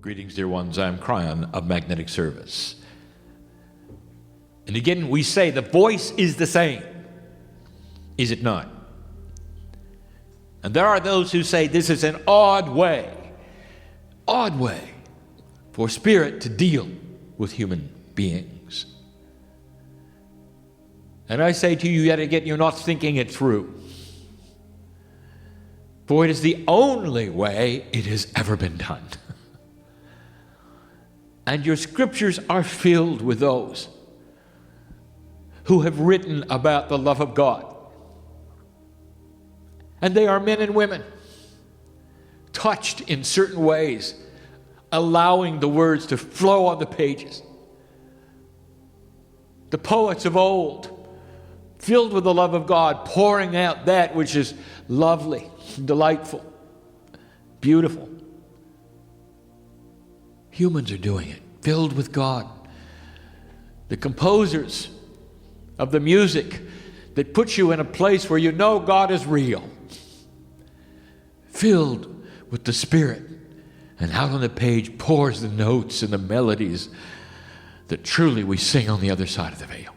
Greetings, dear ones. I'm Kryon of Magnetic Service. And again, we say the voice is the same. Is it not? And there are those who say this is an odd way for spirit to deal with human beings. And I say to you yet again, you're not thinking it through. For it is the only way it has ever been done. And your scriptures are filled with those who have written about the love of God. And they are men and women touched in certain ways, allowing the words to flow on the pages. The poets of old, filled with the love of God, pouring out that which is lovely, delightful, beautiful. Humans are doing it, filled with God. The composers of the music that puts you in a place where you know God is real, filled with the Spirit, and out on the page pours the notes and the melodies that truly we sing on the other side of the veil.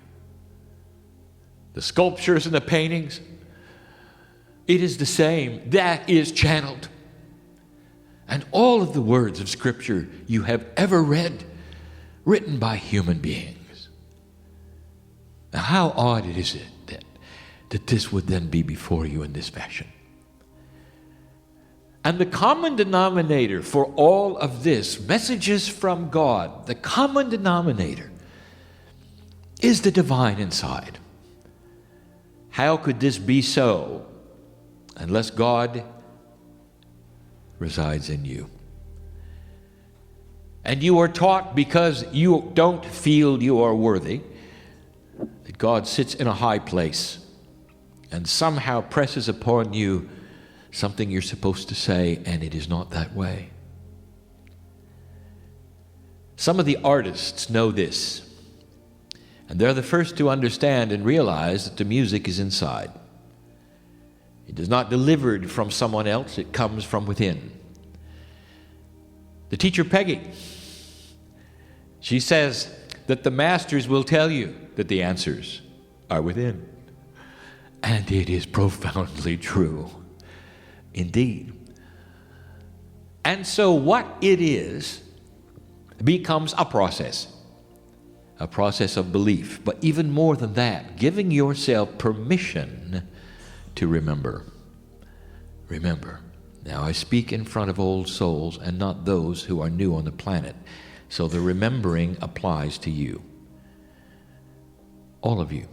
The sculptures and the paintings, it is the same. That is channeled. And all of the words of Scripture you have ever read, written by human beings. Now, how odd is it that this would then be before you in this fashion? And the common denominator for all of this, messages from God, the common denominator is the divine inside. How could this be so unless God resides in you? And you are taught, because you don't feel you are worthy, that God sits in a high place and somehow presses upon you something you're supposed to say, and it is not that way. Some of the artists know this, and they're the first to understand and realize that the music is inside. It is not delivered from someone else, it comes from within. The teacher Peggy, she says that the masters will tell you that the answers are within. And it is profoundly true, indeed. And so what it is becomes a process of belief. But even more than that, giving yourself permission to remember. Remember. Now I speak in front of old souls and not those who are new on the planet. So the remembering applies to you. All of you.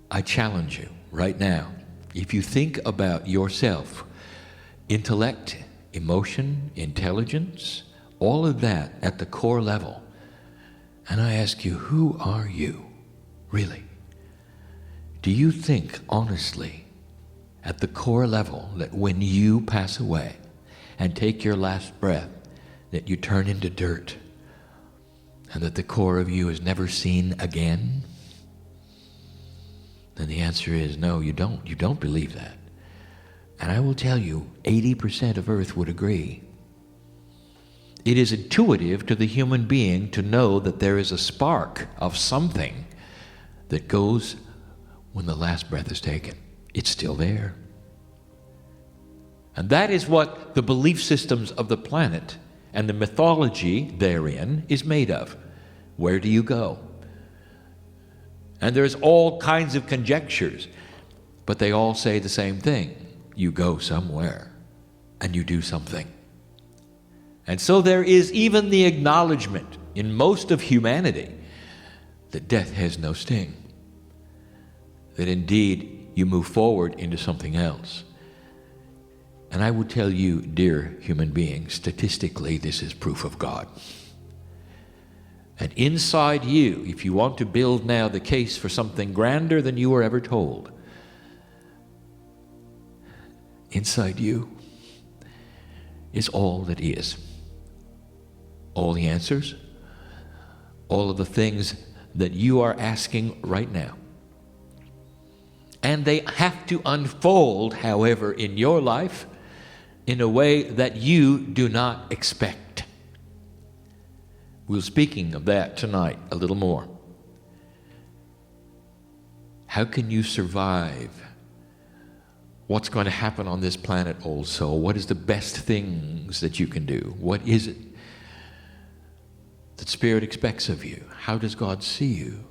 I challenge you right now. If you think about yourself, intellect, emotion, intelligence, all of that at the core level, and I ask you, who are you, really? Do you think honestly at the core level that when you pass away and take your last breath, that you turn into dirt and that the core of you is never seen again? Then the answer is no, you don't. You don't believe that. And I will tell you, 80% of Earth would agree. It is intuitive to the human being to know that there is a spark of something that goes when the last breath is taken. It's still there. And that is what the belief systems of the planet and the mythology therein is made of. Where do you go? And there's all kinds of conjectures, but they all say the same thing. You go somewhere and you do something. And so there is even the acknowledgement in most of humanity that death has no sting. That indeed you move forward into something else. And I would tell you, dear human beings, statistically this is proof of God. And inside you, if you want to build now the case for something grander than you were ever told, inside you is all that is. All the answers, all of the things that you are asking right now. And they have to unfold, however, in your life in a way that you do not expect. We're speaking of that tonight a little more. How can you survive? What's going to happen on this planet, old soul? What is the best things that you can do? What is it that Spirit expects of you? How does God see you?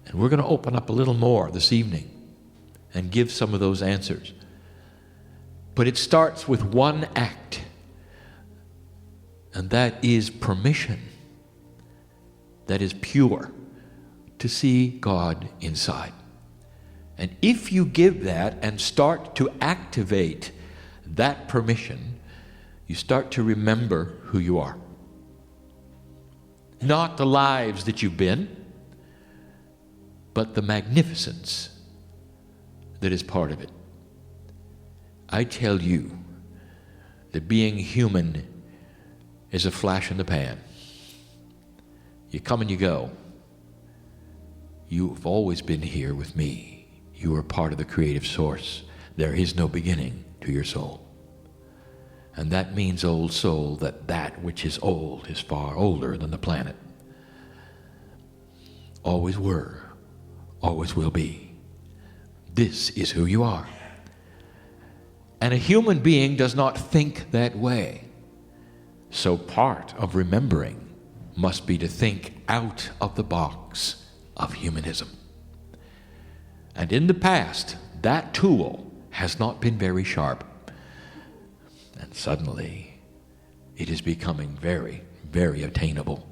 And we're going to open up a little more this evening and give some of those answers. But it starts with one act, and that is permission. That is pure, to see God inside. And if you give that and start to activate that permission, you start to remember who you are. Not the lives that you've been, but the magnificence that is part of it. I tell you that being human is a flash in the pan. You come and you go. You've always been here with me. You are part of the creative source. There is no beginning to your soul. And that means, old soul, that which is old is far older than the planet. Always were, always will be. This is who you are. And a human being does not think that way. So part of remembering must be to think out of the box of humanism. And in the past, that tool has not been very sharp. And suddenly, it is becoming very, very attainable.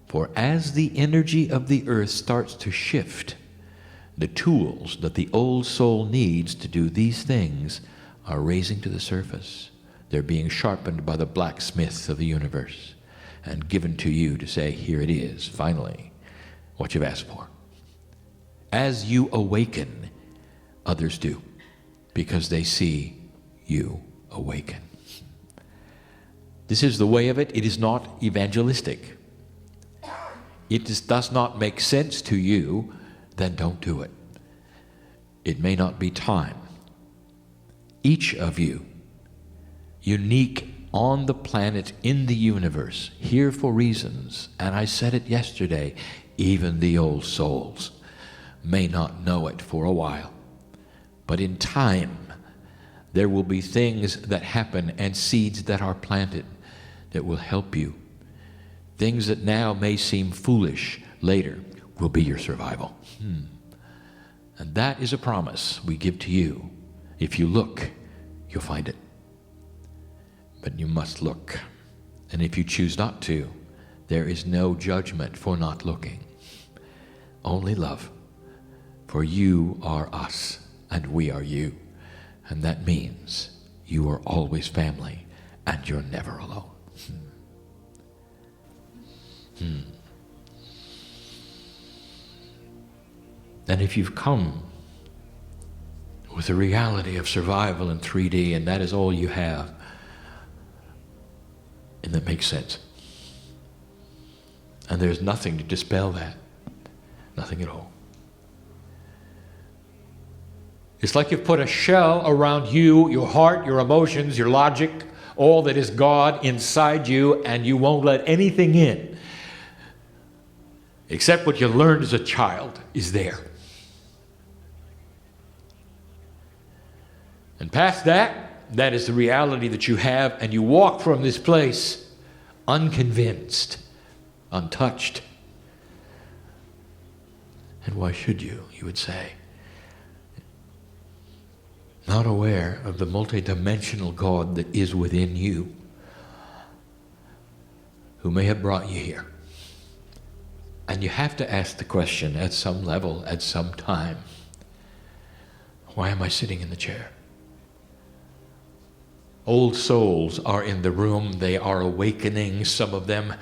For as the energy of the earth starts to shift, the tools that the old soul needs to do these things are raising to the surface. They're being sharpened by the blacksmith of the universe and given to you to say, here it is, finally, what you've asked for. As you awaken, others do, because they see you awaken. This is the way of it. It is not evangelistic. It does not make sense to you, then don't do it. It may not be time. Each of you, unique on the planet, in the universe, here for reasons, and I said it yesterday, even the old souls may not know it for a while. But in time, there will be things that happen and seeds that are planted that will help you. Things that now may seem foolish later will be your survival. And that is a promise we give to you. If you look, you'll find it. But you must look. And if you choose not to, there is no judgment for not looking. Only love. For you are us, and we are you. And that means you are always family, and you're never alone. And if you've come with the reality of survival in 3D, and that is all you have, and that makes sense. And there's nothing to dispel that. Nothing at all. It's like you've put a shell around you, your heart, your emotions, your logic, all that is God inside you, and you won't let anything in except what you learned as a child is there. And past that, that is the reality that you have, and you walk from this place unconvinced, untouched. And why should you, you would say? Not aware of the multidimensional God that is within you, who may have brought you here. And you have to ask the question at some level, at some time, why am I sitting in the chair? Old souls are in the room. They are awakening. Some of them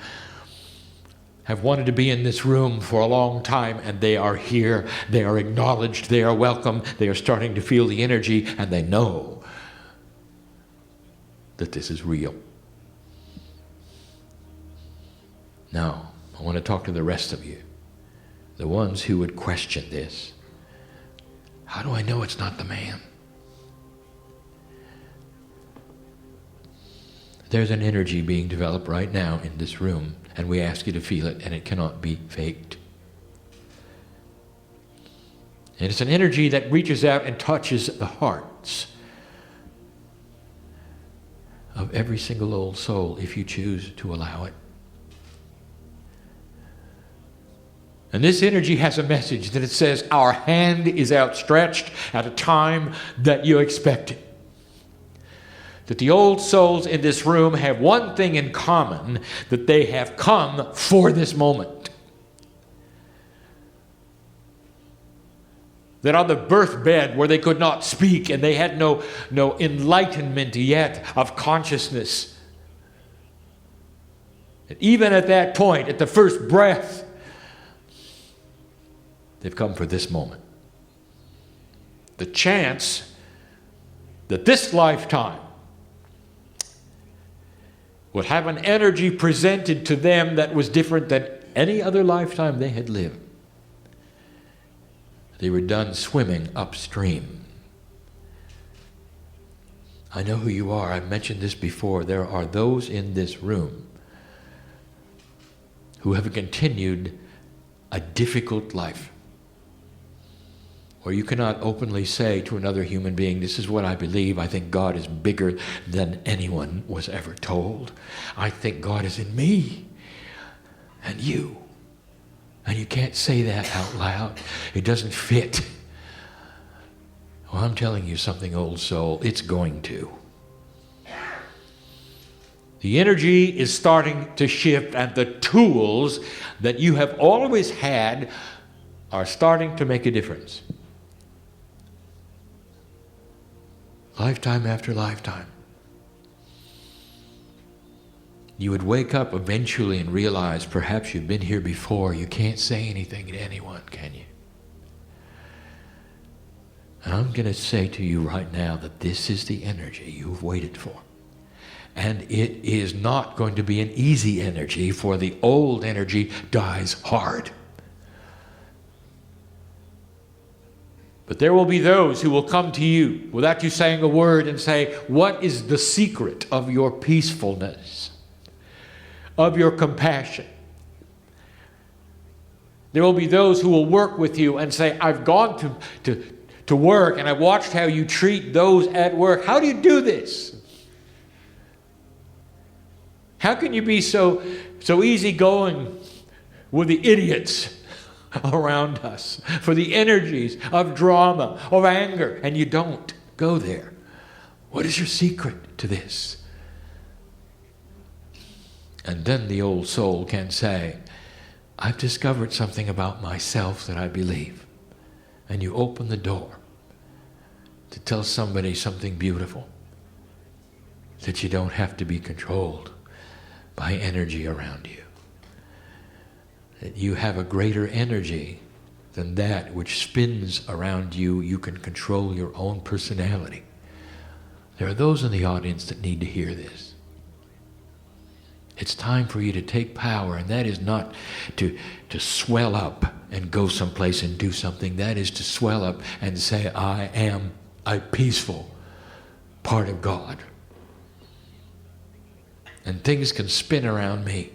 have wanted to be in this room for a long time, and they are here. They are acknowledged. They are welcome. They are starting to feel the energy, and they know that this is real. Now, I want to talk to the rest of you, the ones who would question this. How do I know it's not the man? There's an energy being developed right now in this room and we ask you to feel it, and it cannot be faked. And it's an energy that reaches out and touches the hearts of every single old soul if you choose to allow it. And this energy has a message that it says, our hand is outstretched at a time that you expect it. That the old souls in this room have one thing in common, that they have come for this moment. That on the birth bed where they could not speak and they had no enlightenment yet of consciousness. And even at that point, at the first breath, they've come for this moment. The chance that this lifetime would have an energy presented to them that was different than any other lifetime they had lived. They were done swimming upstream. I know who you are. I've mentioned this before. There are those in this room who have continued a difficult life, where you cannot openly say to another human being, this is what I believe. I think God is bigger than anyone was ever told. I think God is in me and you. And you can't say that out loud. It doesn't fit. Well, I'm telling you something, old soul. It's going to. The energy is starting to shift, and the tools that you have always had are starting to make a difference. Lifetime after lifetime. You would wake up eventually and realize perhaps you've been here before. You can't say anything to anyone, can you? And I'm going to say to you right now that this is the energy you've waited for. And it is not going to be an easy energy, for the old energy dies hard. But there will be those who will come to you without you saying a word and say, what is the secret of your peacefulness, of your compassion? There will be those who will work with you and say, I've gone to work and I've watched how you treat those at work. How do you do this? How can you be so easygoing with the idiots around us, for the energies of drama, of anger, and you don't go there? What is your secret to this? And then the old soul can say, I've discovered something about myself that I believe. And you open the door to tell somebody something beautiful, that you don't have to be controlled by energy around you. That you have a greater energy than that which spins around you. You can control your own personality. There are those in the audience that need to hear this. It's time for you to take power, and that is not to swell up and go someplace and do something. That is to swell up and say, I am a peaceful part of God. And things can spin around me.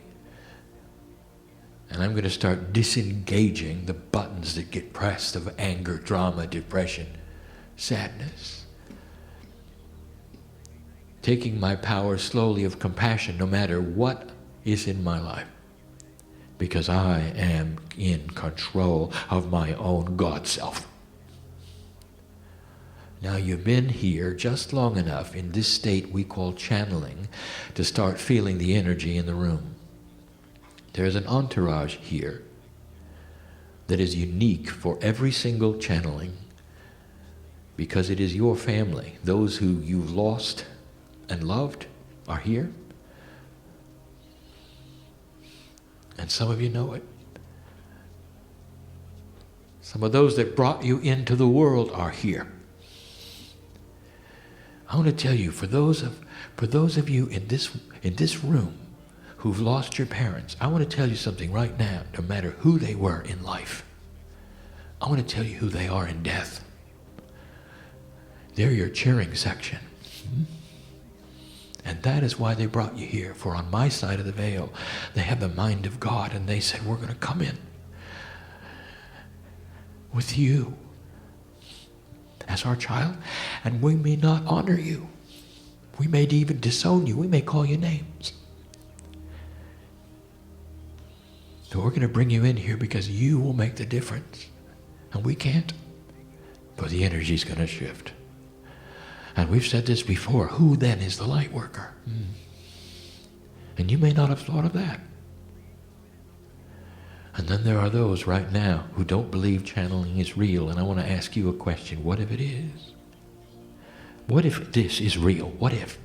And I'm going to start disengaging the buttons that get pressed of anger, drama, depression, sadness. Taking my power slowly of compassion no matter what is in my life. Because I am in control of my own God self. Now you've been here just long enough in this state we call channeling to start feeling the energy in the room. There's an entourage here that is unique for every single channeling, because it is your family. Those who you've lost and loved are here. And some of you know it. Some of those that brought you into the world are here. I want to tell you, for those of you in this room who've lost your parents, I want to tell you something right now. No matter who they were in life, I want to tell you who they are in death. They're your cheering section. And that is why they brought you here. For on my side of the veil, they have the mind of God, and they said, we're going to come in with you as our child, and we may not honor you. We may even disown you. We may call you names. So we're going to bring you in here because you will make the difference. And we can't. But the energy's going to shift. And we've said this before. Who then is the light worker? And you may not have thought of that. And then there are those right now who don't believe channeling is real. And I want to ask you a question. What if it is? What if this is real? What if?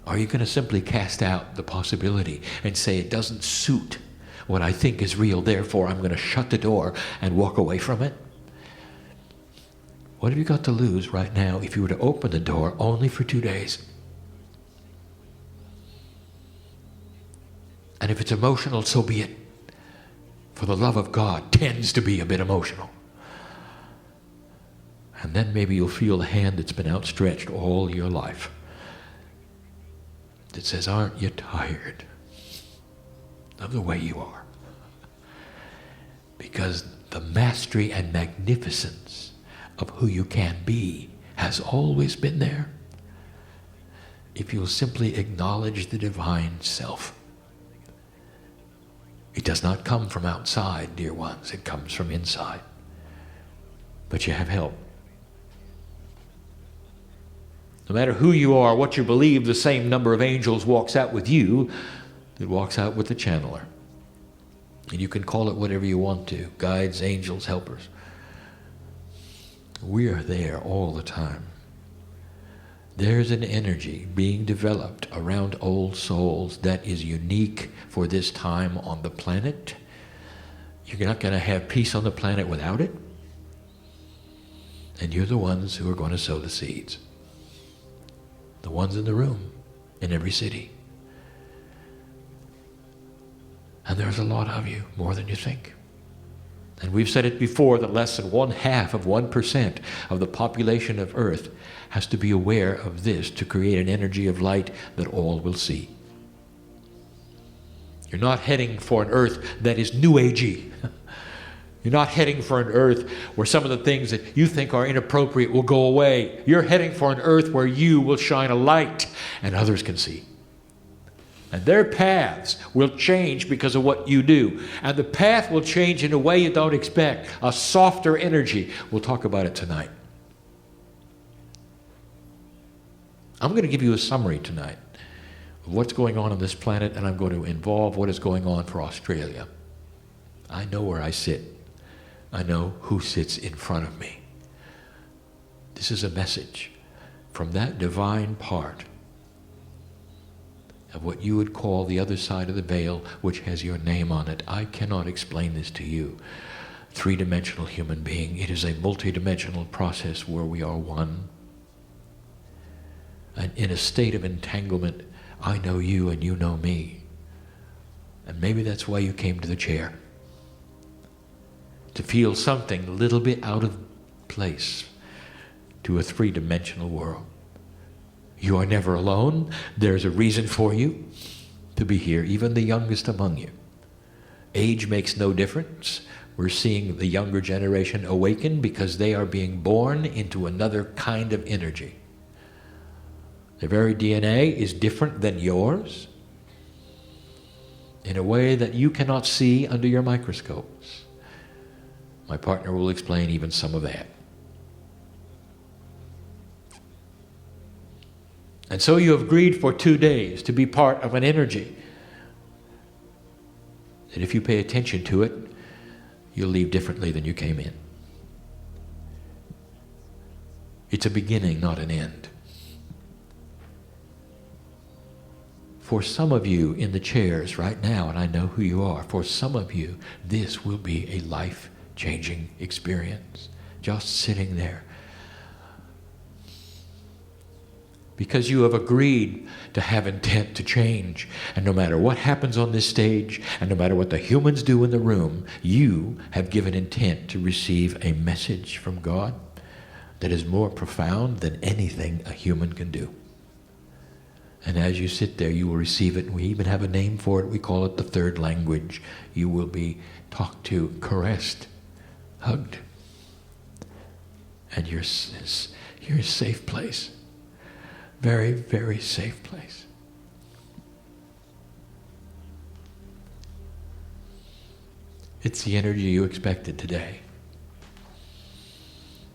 Are you going to simply cast out the possibility and say it doesn't suit what I think is real, therefore I'm going to shut the door and walk away from it? What have you got to lose right now if you were to open the door only for 2 days? And if it's emotional, so be it. For the love of God tends to be a bit emotional. And then maybe you'll feel the hand that's been outstretched all your life that says, aren't you tired of the way you are? Because the mastery and magnificence of who you can be has always been there. If you'll simply acknowledge the divine self. It does not come from outside, dear ones. It comes from inside. But you have help. No matter who you are, what you believe, the same number of angels walks out with you that walks out with the channeler. And you can call it whatever you want to. Guides, angels, helpers. We are there all the time. There's an energy being developed around old souls that is unique for this time on the planet. You're not going to have peace on the planet without it. And you're the ones who are going to sow the seeds. The ones in the room, in every city. And there's a lot of you, more than you think. And we've said it before that less than 0.5% of the population of Earth has to be aware of this to create an energy of light that all will see. You're not heading for an Earth that is New Agey. You're not heading for an Earth where some of the things that you think are inappropriate will go away. You're heading for an Earth where you will shine a light and others can see. And their paths will change because of what you do. And the path will change in a way you don't expect. A softer energy. We'll talk about it tonight. I'm going to give you a summary tonight of what's going on this planet, and I'm going to involve what is going on for Australia. I know where I sit. I know who sits in front of me. This is a message from that divine part of what you would call the other side of the veil, which has your name on it. I cannot explain this to you. Three-dimensional human being. It is a multidimensional process where we are one. And in a state of entanglement, I know you and you know me. And maybe that's why you came to the chair. To feel something a little bit out of place to a three-dimensional world. You are never alone. There's a reason for you to be here, even the youngest among you. Age makes no difference. We're seeing the younger generation awaken because they are being born into another kind of energy. Their very DNA is different than yours in a way that you cannot see under your microscopes. My partner will explain even some of that. And so you have agreed for 2 days to be part of an energy that if you pay attention to it, you'll leave differently than you came in. It's a beginning, not an end. For some of you in the chairs right now, and I know who you are, for some of you, this will be a life-changing experience. Just sitting there. Because you have agreed to have intent to change. And no matter what happens on this stage, and no matter what the humans do in the room, you have given intent to receive a message from God that is more profound than anything a human can do. And as you sit there, you will receive it. We even have a name for it. We call it the third language. You will be talked to, caressed, hugged. And you're a safe place. Very, very safe place. It's the energy you expected today.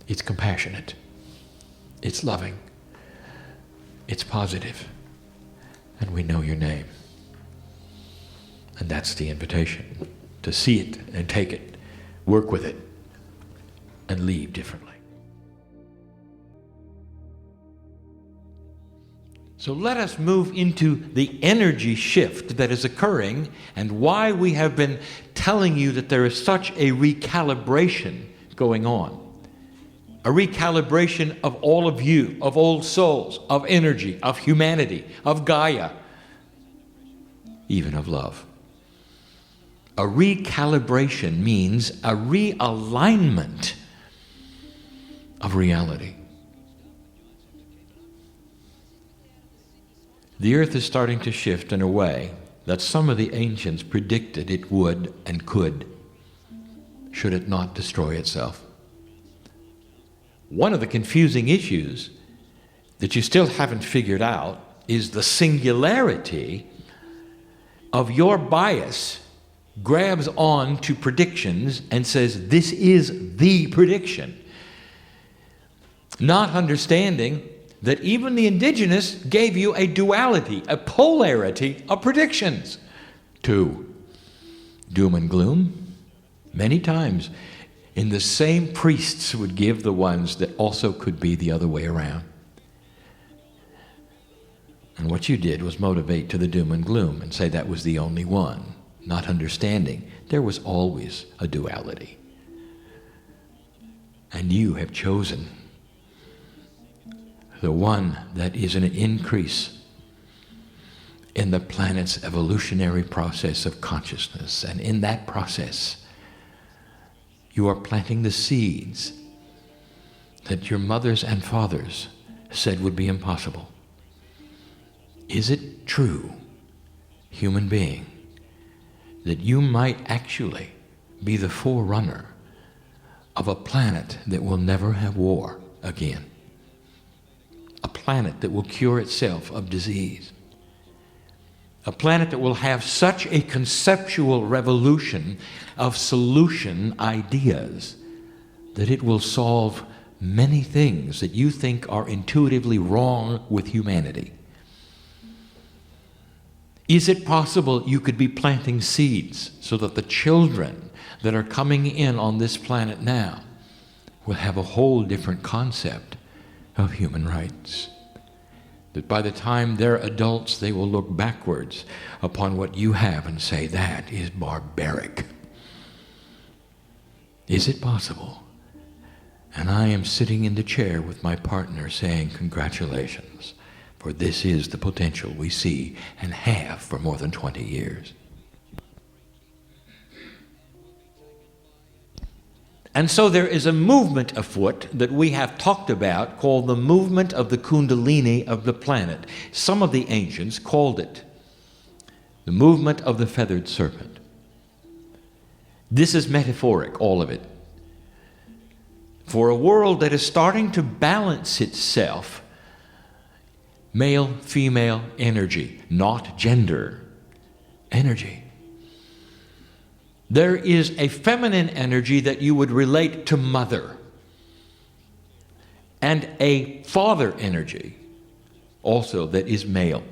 It's compassionate. It's loving. It's positive. And we know your name. And that's the invitation, to see it and take it, work with it, and leave differently. So let us move into the energy shift that is occurring and why we have been telling you that there is such a recalibration going on. A recalibration of all of you, of old souls, of energy, of humanity, of Gaia, even of love. A recalibration means a realignment of reality. The earth is starting to shift in a way that some of the ancients predicted it would and could, should it not destroy itself. One of the confusing issues that you still haven't figured out is the singularity of your bias grabs on to predictions and says, this is the prediction. Not understanding that even the indigenous gave you a duality, a polarity of predictions. Two, doom and gloom. Many times, in the same priests would give the ones that also could be the other way around. And what you did was motivate to the doom and gloom and say that was the only one, not understanding there was always a duality. And you have chosen the one that is an increase in the planet's evolutionary process of consciousness. And in that process, you are planting the seeds that your mothers and fathers said would be impossible. Is it true, human being, that you might actually be the forerunner of a planet that will never have war again? A planet that will cure itself of disease. A planet that will have such a conceptual revolution of solution ideas that it will solve many things that you think are intuitively wrong with humanity. Is it possible you could be planting seeds so that the children that are coming in on this planet now will have a whole different concept of human rights? That by the time they're adults, they will look backwards upon what you have and say, that is barbaric. Is it possible? And I am sitting in the chair with my partner saying, congratulations, for this is the potential we see and have for more than 20 years. And so there is a movement afoot that we have talked about called the movement of the Kundalini of the planet. Some of the ancients called it the movement of the Feathered Serpent. This is metaphoric, all of it. For a world that is starting to balance itself, male, female energy, not gender, energy. There is a feminine energy that you would relate to mother, and a father energy also that is male.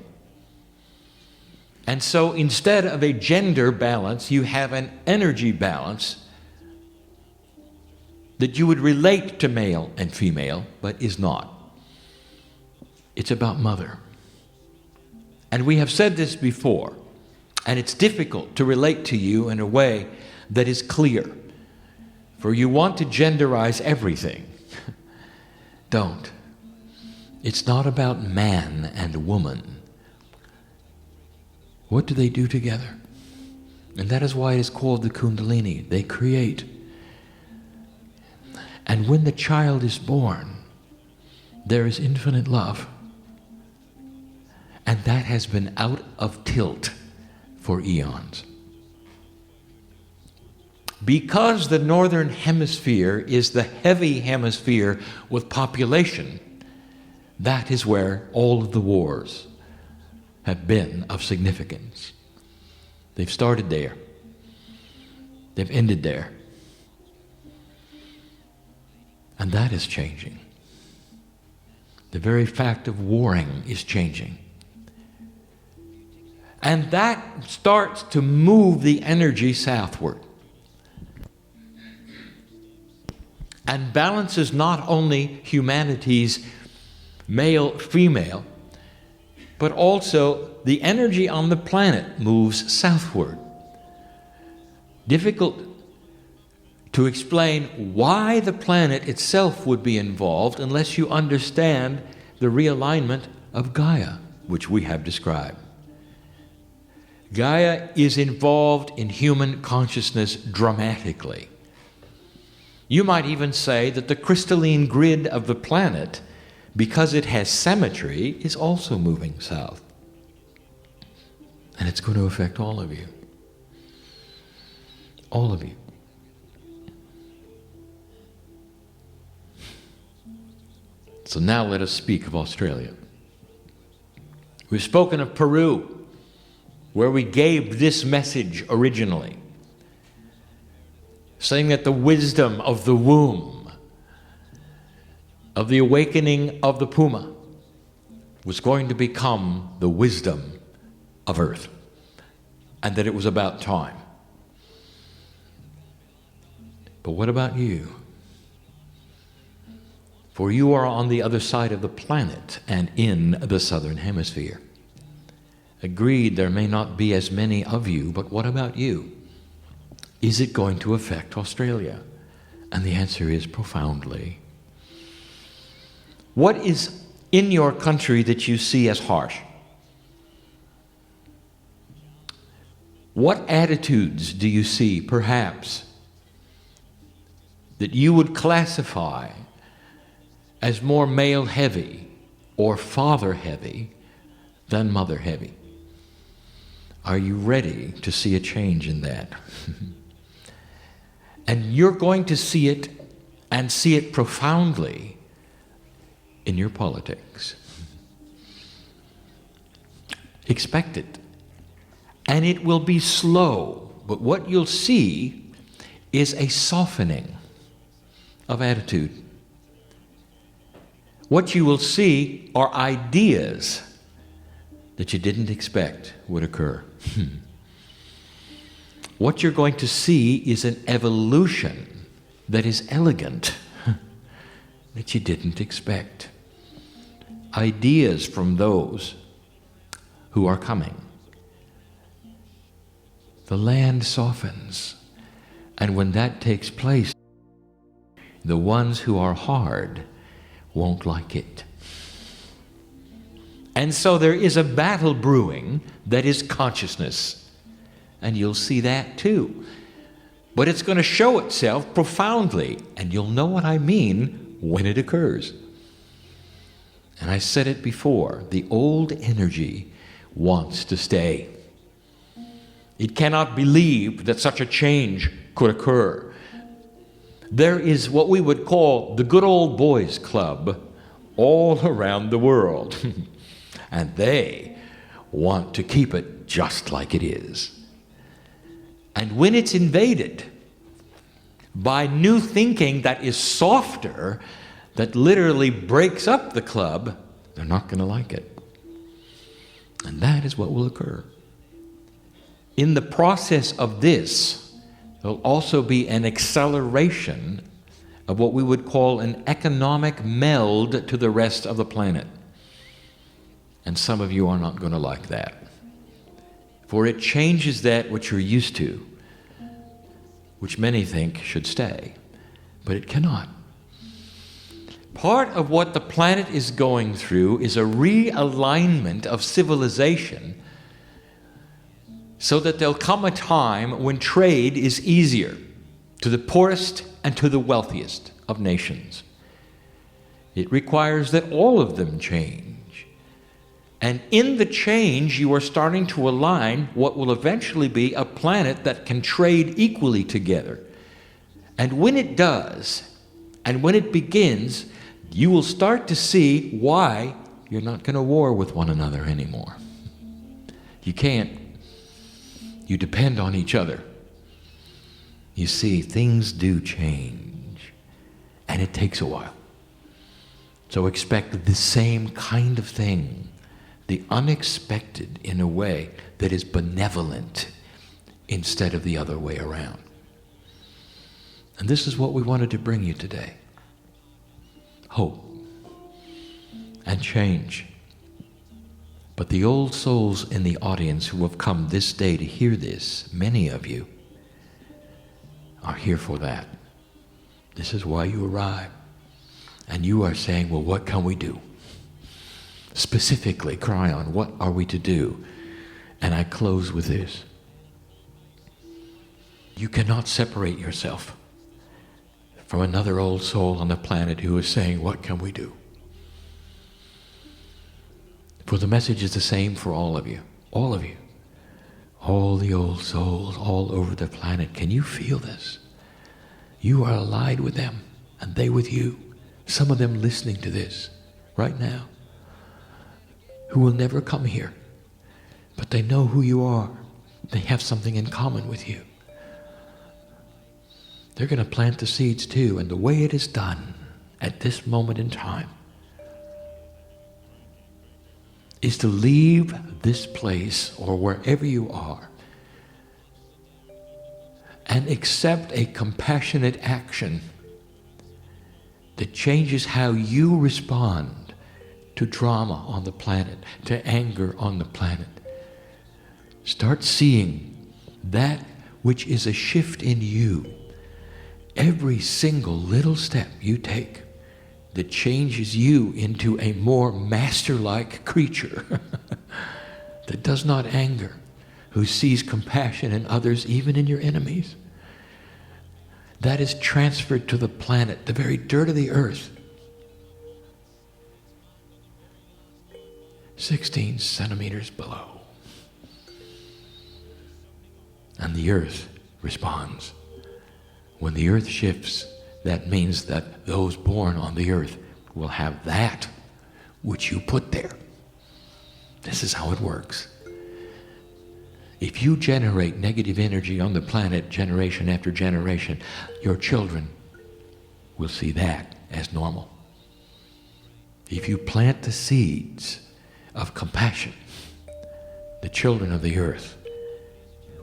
And so instead of a gender balance, you have an energy balance that you would relate to male and female, but is not. It's about mother. And we have said this before. And it's difficult to relate to you in a way that is clear. For you want to genderize everything. Don't. It's not about man and woman. What do they do together? And that is why it is called the Kundalini. They create. And when the child is born, there is infinite love. And that has been out of tilt for eons. Because the northern hemisphere is the heavy hemisphere with population, that is where all of the wars have been of significance. They've started there. They've ended there. And that is changing. The very fact of warring is changing. And that starts to move the energy southward. And balances not only humanity's male-female, but also the energy on the planet moves southward. Difficult to explain why the planet itself would be involved unless you understand the realignment of Gaia, which we have described. Gaia is involved in human consciousness dramatically. You might even say that the crystalline grid of the planet, because it has symmetry, is also moving south. And it's going to affect all of you. All of you. So now let us speak of Australia. We've spoken of Peru, where we gave this message originally, saying that the wisdom of the womb, of the awakening of the puma, was going to become the wisdom of earth, and that it was about time. But what about you? For you are on the other side of the planet and in the southern hemisphere. Agreed, there may not be as many of you, but what about you? Is it going to affect Australia? And the answer is profoundly. What is in your country that you see as harsh? What attitudes do you see, perhaps, that you would classify as more male-heavy or father-heavy than mother-heavy? Are you ready to see a change in that? And you're going to see it, and see it profoundly, in your politics. Expect it. And it will be slow, but what you'll see is a softening of attitude. What you will see are ideas that you didn't expect would occur. What you're going to see is an evolution that is elegant, that you didn't expect. Ideas from those who are coming. The land softens, and when that takes place, the ones who are hard won't like it. And so there is a battle brewing that is consciousness. And you'll see that too. But it's going to show itself profoundly, and you'll know what I mean when it occurs. And I said it before, the old energy wants to stay. It cannot believe that such a change could occur. There is what we would call the good old boys club all around the world. And they want to keep it just like it is. And when it's invaded by new thinking that is softer, that literally breaks up the club, they're not going to like it. And that is what will occur. In the process of this, there'll also be an acceleration of what we would call an economic meld to the rest of the planet. And some of you are not going to like that. For it changes that which you're used to, which many think should stay, but it cannot. Part of what the planet is going through is a realignment of civilization so that there'll come a time when trade is easier to the poorest and to the wealthiest of nations. It requires that all of them change. And in the change, you are starting to align what will eventually be a planet that can trade equally together. And when it does, and when it begins, you will start to see why you're not going to war with one another anymore. You can't. You depend on each other. You see, things do change, and it takes a while. So expect the same kind of thing, the unexpected, in a way that is benevolent instead of the other way around. And this is what we wanted to bring you today. Hope and change. But the old souls in the audience who have come this day to hear this, many of you, are here for that. This is why you arrived. And you are saying, well, what can we do? Specifically, Kryon, what are we to do? And I close with this. You cannot separate yourself from another old soul on the planet who is saying, what can we do? For the message is the same for all of you. All of you. All the old souls all over the planet. Can you feel this? You are allied with them, and they with you. Some of them listening to this right now, who will never come here, but they know who you are. They have something in common with you. They're going to plant the seeds too, and the way it is done at this moment in time is to leave this place or wherever you are and accept a compassionate action that changes how you respond to drama on the planet, to anger on the planet. Start seeing that which is a shift in you. Every single little step you take that changes you into a more master-like creature that does not anger, who sees compassion in others, even in your enemies. That is transferred to the planet, the very dirt of the earth. 16 centimeters below. And the earth responds. When the earth shifts, that means that those born on the earth will have that which you put there. This is how it works. If you generate negative energy on the planet generation after generation, your children will see that as normal. If you plant the seeds of compassion, the children of the earth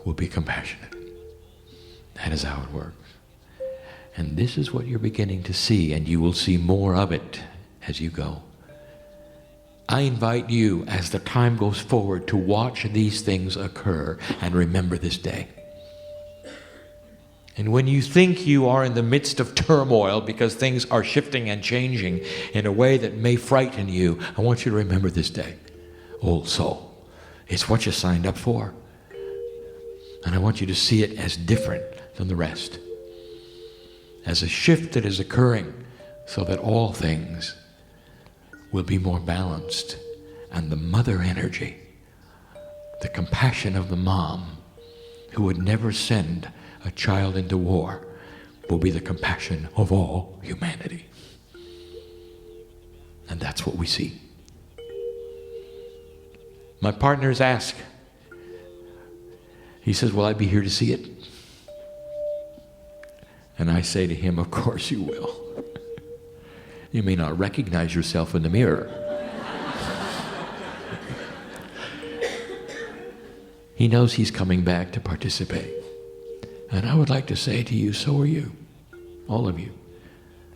will be compassionate. That is how it works. And this is what you're beginning to see, and you will see more of it as you go. I invite you, as the time goes forward, to watch these things occur and remember this day. And when you think you are in the midst of turmoil because things are shifting and changing in a way that may frighten you, I want you to remember this day. Old soul, it's what you signed up for. And I want you to see it as different than the rest. As a shift that is occurring so that all things will be more balanced. And the mother energy, the compassion of the mom who would never send a child into war, will be the compassion of all humanity. And that's what we see. My partners ask, he says, will I be here to see it? And I say to him, of course you will. You may not recognize yourself in the mirror. He knows he's coming back to participate. And I would like to say to you, so are you, all of you.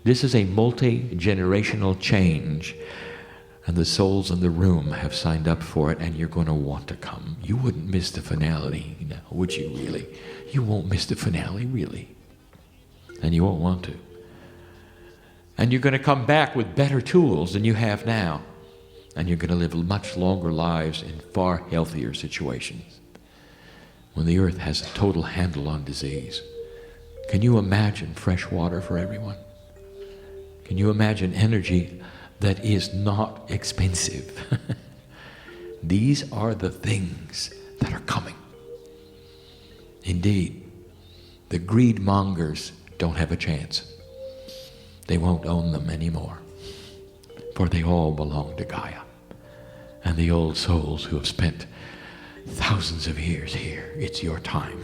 This is a multi-generational change, and the souls in the room have signed up for it, and you're going to want to come. You wouldn't miss the finale, now, would you really? You won't miss the finale, really. And you won't want to. And you're going to come back with better tools than you have now. And you're going to live much longer lives in far healthier situations. When the earth has a total handle on disease. Can you imagine fresh water for everyone? Can you imagine energy that is not expensive? These are the things that are coming. Indeed, the greed mongers don't have a chance. They won't own them anymore, for they all belong to Gaia. And the old souls who have spent thousands of years here, it's your time.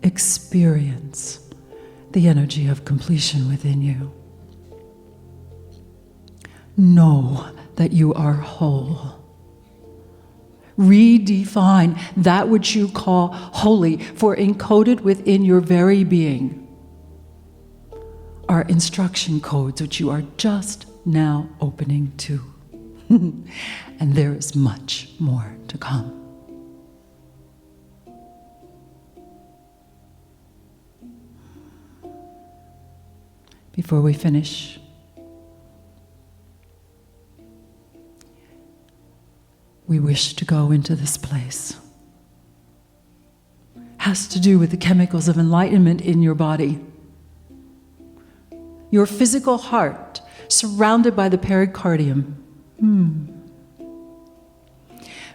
Experience the energy of completion within you. Know that you are whole. Redefine that which you call holy, for encoded within your very being are instruction codes which you are just now opening to. And there is much more to come. Before we finish, we wish to go into this place. Has to do with the chemicals of enlightenment in your body. Your physical heart, surrounded by the pericardium.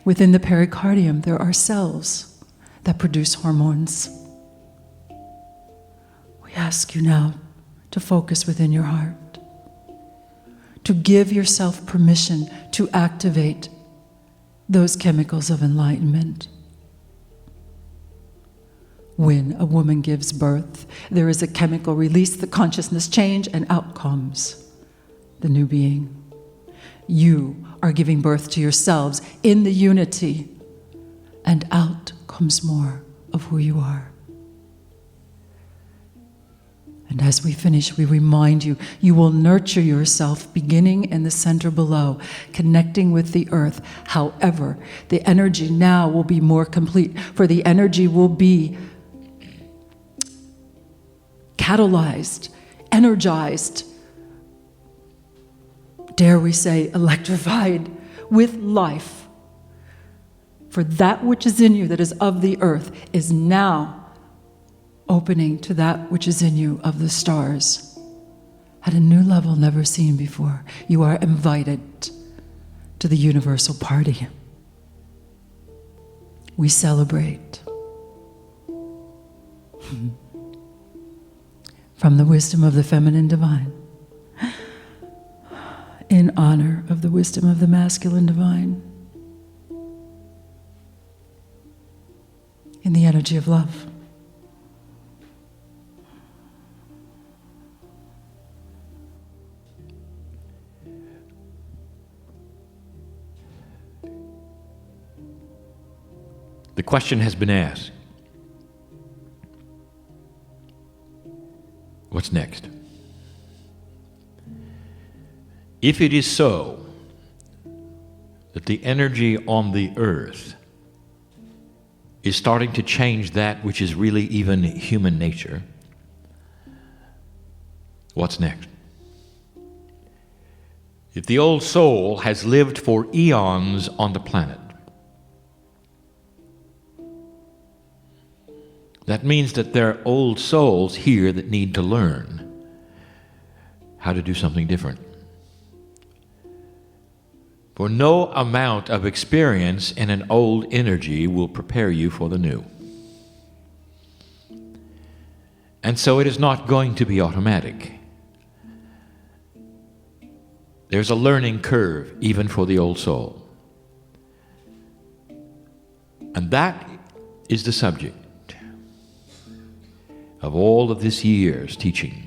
Within the pericardium, there are cells that produce hormones. We ask you now to focus within your heart, to give yourself permission to activate those chemicals of enlightenment. When a woman gives birth, there is a chemical release, the consciousness change, and out comes the new being. You are giving birth to yourselves in the unity, and out comes more of who you are. And as we finish, we remind you, you will nurture yourself beginning in the center below, connecting with the earth. However, the energy now will be more complete, for the energy will be catalyzed, energized, dare we say, electrified with life. For that which is in you that is of the earth is now opening to that which is in you of the stars at a new level never seen before. You are invited to the universal party. We celebrate from the wisdom of the feminine divine in honor of the wisdom of the masculine divine in the energy of love. The question has been asked. What's next? If it is so that the energy on the earth is starting to change that which is really even human nature, what's next? If the old soul has lived for eons on the planet, that means that there are old souls here that need to learn how to do something different. For no amount of experience in an old energy will prepare you for the new. And so it is not going to be automatic. There's a learning curve even for the old soul. And that is the subject of all of this year's teaching.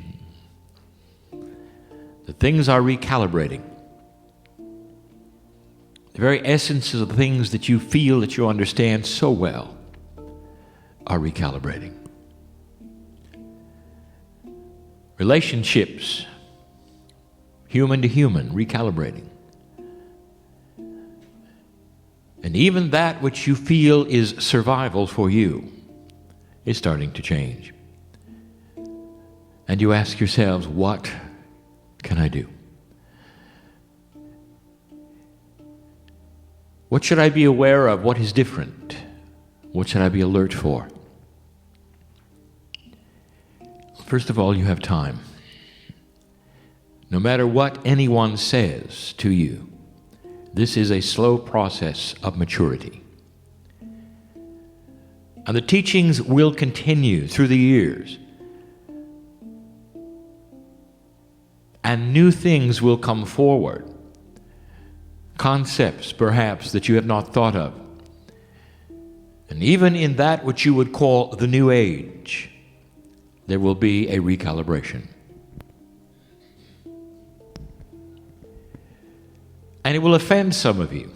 The things are recalibrating. The very essences of the things that you feel that you understand so well are recalibrating. Relationships, human to human, recalibrating. And even that which you feel is survival for you is starting to change. And you ask yourselves, what can I do? What should I be aware of? What is different? What should I be alert for? First of all, you have time. No matter what anyone says to you, this is a slow process of maturity. And the teachings will continue through the years. And new things will come forward. Concepts, perhaps, that you have not thought of. And even in that which you would call the New Age, there will be a recalibration. And it will offend some of you.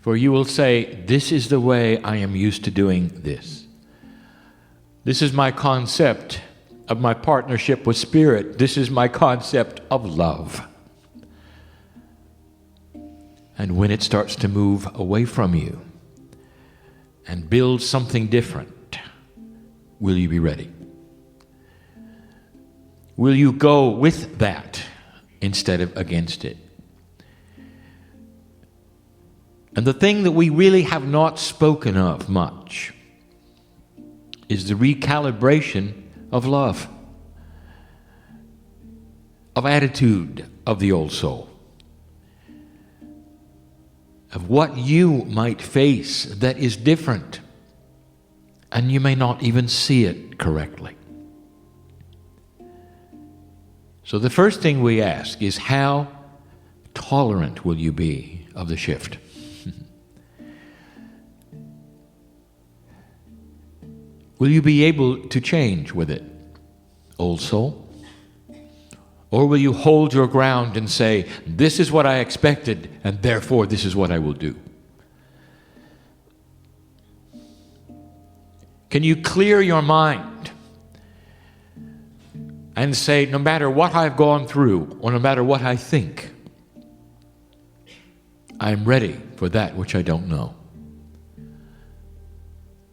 For you will say, this is the way I am used to doing this. This is my concept of my partnership with Spirit. This is my concept of love. And when it starts to move away from you and build something different, will you be ready? Will you go with that instead of against it? And the thing that we really have not spoken of much is the recalibration of love, of attitude of the old soul, of what you might face that is different, and you may not even see it correctly. So the first thing we ask is, how tolerant will you be of the shift? Will you be able to change with it, old soul? Or will you hold your ground and say, this is what I expected, and therefore this is what I will do? Can you clear your mind and say, no matter what I've gone through, or no matter what I think, I'm ready for that which I don't know?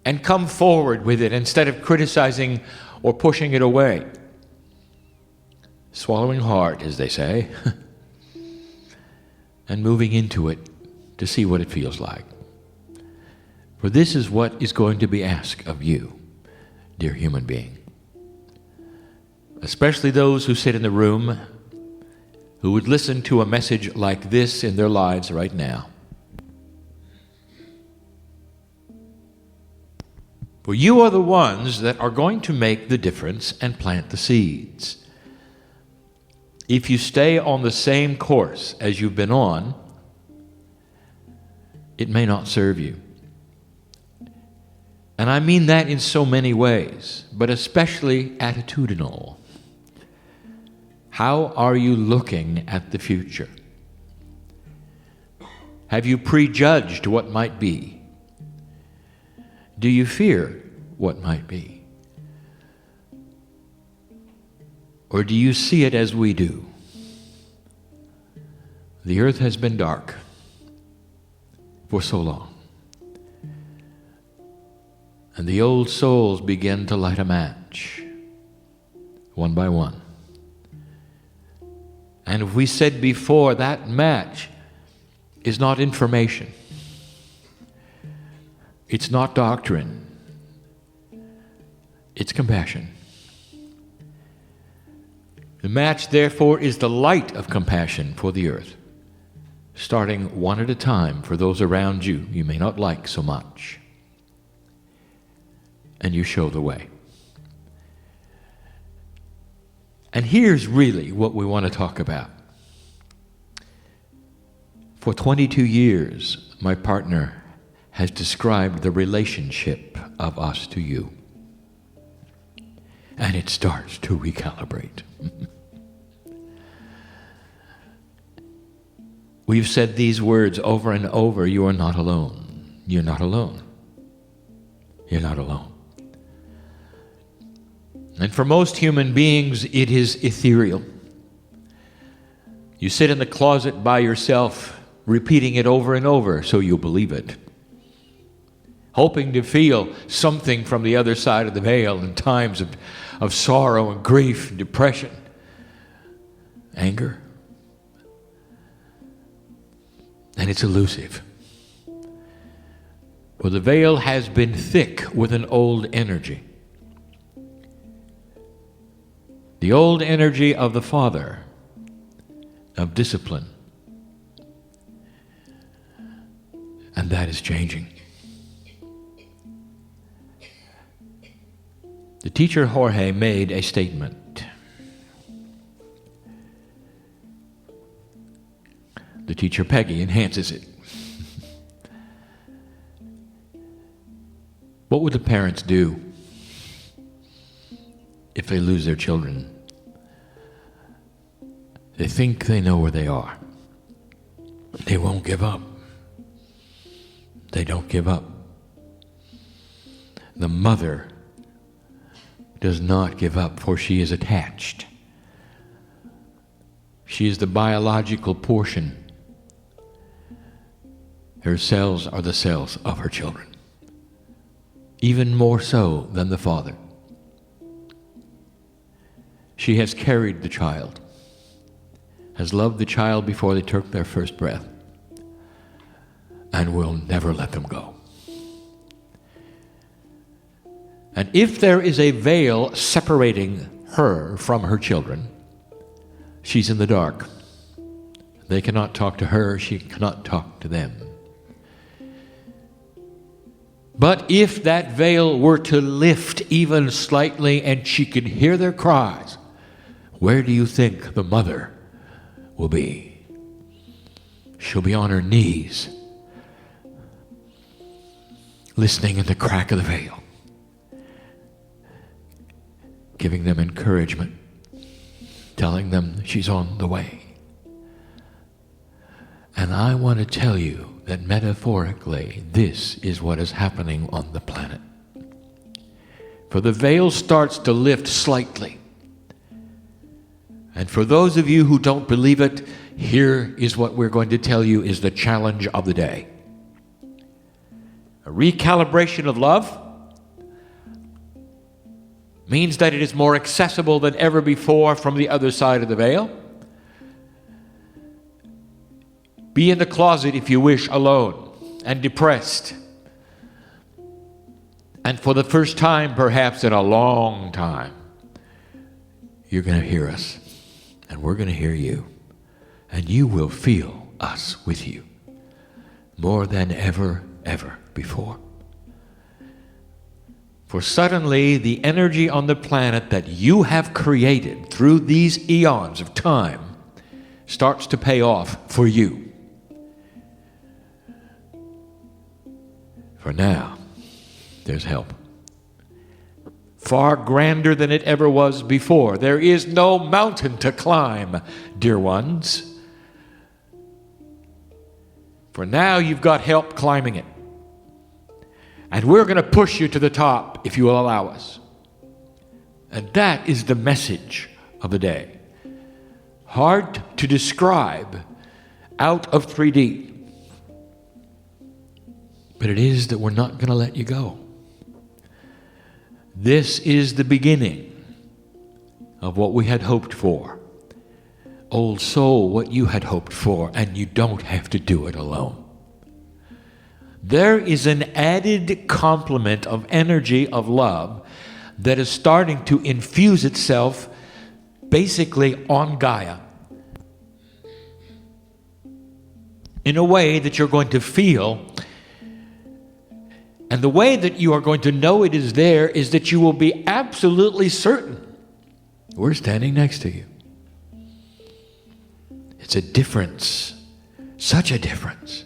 And come forward with it instead of criticizing or pushing it away. Swallowing hard, as they say, and moving into it to see what it feels like. For this is what is going to be asked of you, dear human being. Especially those who sit in the room, who would listen to a message like this in their lives right now. For you are the ones that are going to make the difference and plant the seeds. If you stay on the same course as you've been on, it may not serve you. And I mean that in so many ways, but especially attitudinal. How are you looking at the future? Have you prejudged what might be? Do you fear what might be? Or do you see it as we do? The earth has been dark for so long. And the old souls begin to light a match, one by one. And if we said before, that match is not information. It's not doctrine. It's compassion. The match, therefore, is the light of compassion for the earth, starting one at a time for those around you you may not like so much. And you show the way. And here's really what we want to talk about. For 22 years, my partner has described the relationship of us to you. And it starts to recalibrate. We've said these words over and over. You are not alone. You're not alone. You're not alone. And for most human beings, it is ethereal. You sit in the closet by yourself, repeating it over and over so you'll believe it, hoping to feel something from the other side of the veil in times of sorrow and grief and depression, anger. And it's elusive. For the veil has been thick with an old energy. The old energy of the father, of discipline. And that is changing. The teacher Jorge made a statement. The teacher Peggy enhances it. What would the parents do if they lose their children? They think they know where they are. They won't give up. They don't give up. The mother does not give up, for she is attached. She is the biological portion. Her cells are the cells of her children, even more so than the father. She has carried the child, has loved the child before they took their first breath, and will never let them go. And if there is a veil separating her from her children, she's in the dark. They cannot talk to her, she cannot talk to them. But if that veil were to lift even slightly and she could hear their cries, where do you think the mother will be? She'll be on her knees, listening in the crack of the veil, giving them encouragement, telling them she's on the way. And I want to tell you that metaphorically, this is what is happening on the planet. For the veil starts to lift slightly. And for those of you who don't believe it, here is what we're going to tell you is the challenge of the day. A recalibration of love means that it is more accessible than ever before from the other side of the veil. Be in the closet, if you wish, alone and depressed. And for the first time, perhaps in a long time, you're going to hear us, and we're going to hear you, and you will feel us with you more than ever before. For suddenly, the energy on the planet that you have created through these eons of time starts to pay off for you. For now, there's help. Far grander than it ever was before. There is no mountain to climb, dear ones. For now, you've got help climbing it. And we're going to push you to the top if you will allow us. And that is the message of the day. Hard to describe out of 3D. But it is that we're not going to let you go. This is the beginning of what we had hoped for. Old soul, what you had hoped for, and you don't have to do it alone. There is an added complement of energy of love that is starting to infuse itself basically on Gaia in a way that you're going to feel. And the way that you are going to know it is there is that you will be absolutely certain we're standing next to you. It's a difference, such a difference.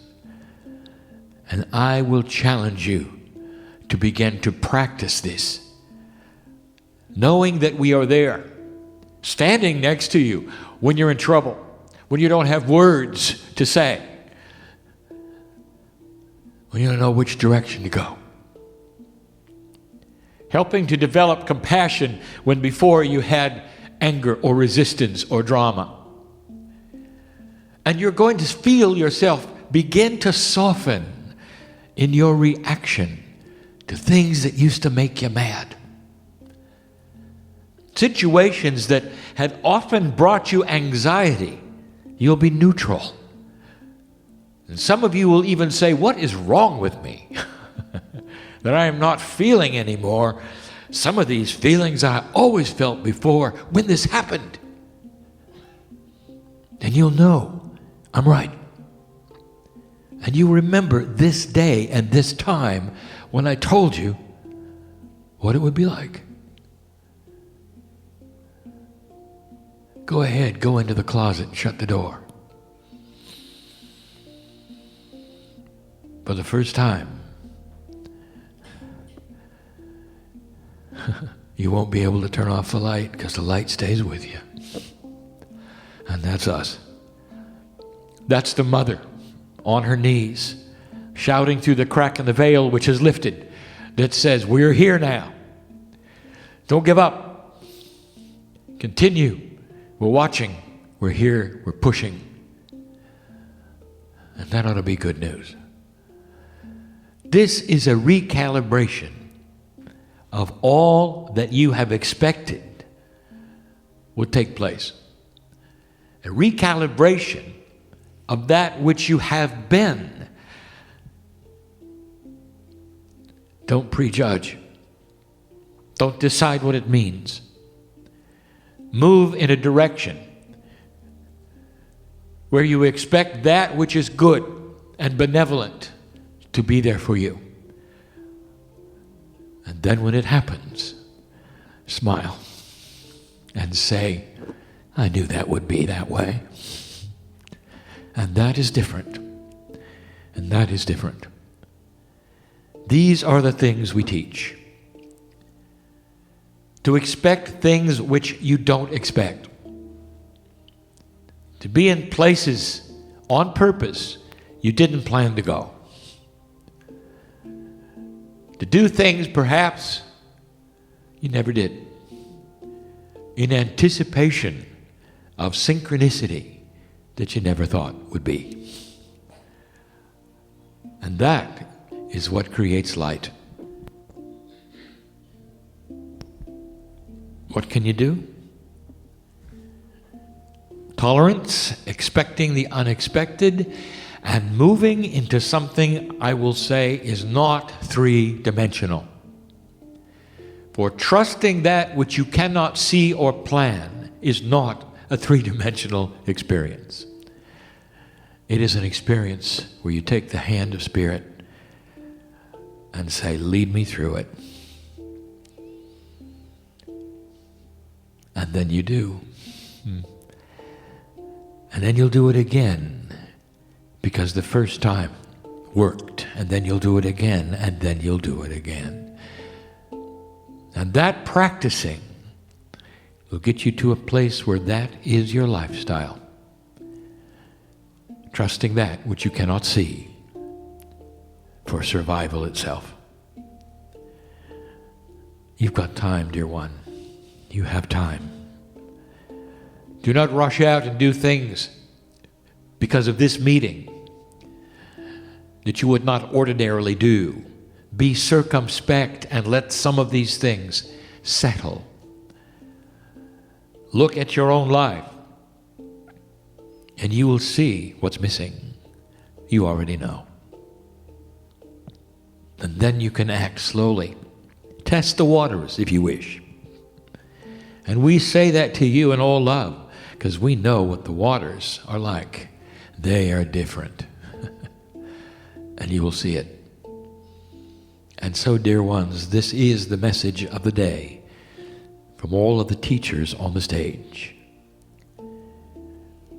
And I will challenge you to begin to practice this, knowing that we are there, standing next to you when you're in trouble, when you don't have words to say, when you don't know which direction to go. Helping to develop compassion when before you had anger or resistance or drama. And you're going to feel yourself begin to soften in your reaction to things that used to make you mad. Situations that had often brought you anxiety, you'll be neutral. And some of you will even say, what is wrong with me? That I am not feeling anymore some of these feelings I always felt before when this happened. Then you'll know I'm right. And you remember this day and this time when I told you what it would be like. Go ahead, go into the closet and shut the door. For the first time, you won't be able to turn off the light because the light stays with you. And that's us. That's the mother on her knees, shouting through the crack in the veil which is lifted, that says, we're here now. Don't give up. Continue. We're watching. We're here. We're pushing. And that ought to be good news. This is a recalibration of all that you have expected would take place. A recalibration of that which you have been. Don't prejudge. Don't decide what it means. Move in a direction where you expect that which is good and benevolent to be there for you. And then when it happens, smile and say, I knew that would be that way. And that is different. And that is different. These are the things we teach. To expect things which you don't expect. To be in places on purpose you didn't plan to go. To do things perhaps you never did. In anticipation of synchronicity that you never thought would be. And that is what creates light. What can you do? Tolerance, expecting the unexpected, and moving into something I will say is not three-dimensional. For trusting that which you cannot see or plan is not a three-dimensional experience. It is an experience where you take the hand of Spirit and say, lead me through it. And then you do. And then you'll do it again, because the first time worked, and then you'll do it again, and then you'll do it again. And that practicing will get you to a place where that is your lifestyle. Trusting that which you cannot see for survival itself. You've got time, dear one. You have time. Do not rush out and do things because of this meeting that you would not ordinarily do. Be circumspect and let some of these things settle. Look at your own life and you will see what's missing. You already know. And then you can act slowly. Test the waters if you wish. And we say that to you in all love because we know what the waters are like. They are different. And you will see it. And so, dear ones, this is the message of the day from all of the teachers on the stage.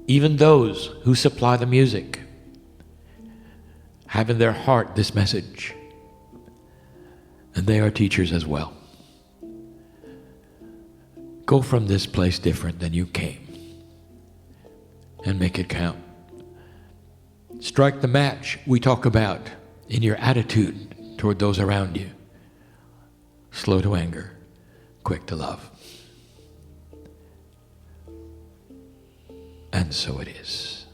Even those who supply the music have in their heart this message. And they are teachers as well. Go from this place different than you came. And make it count. Strike the match we talk about in your attitude toward those around you. Slow to anger, quick to love. And so it is.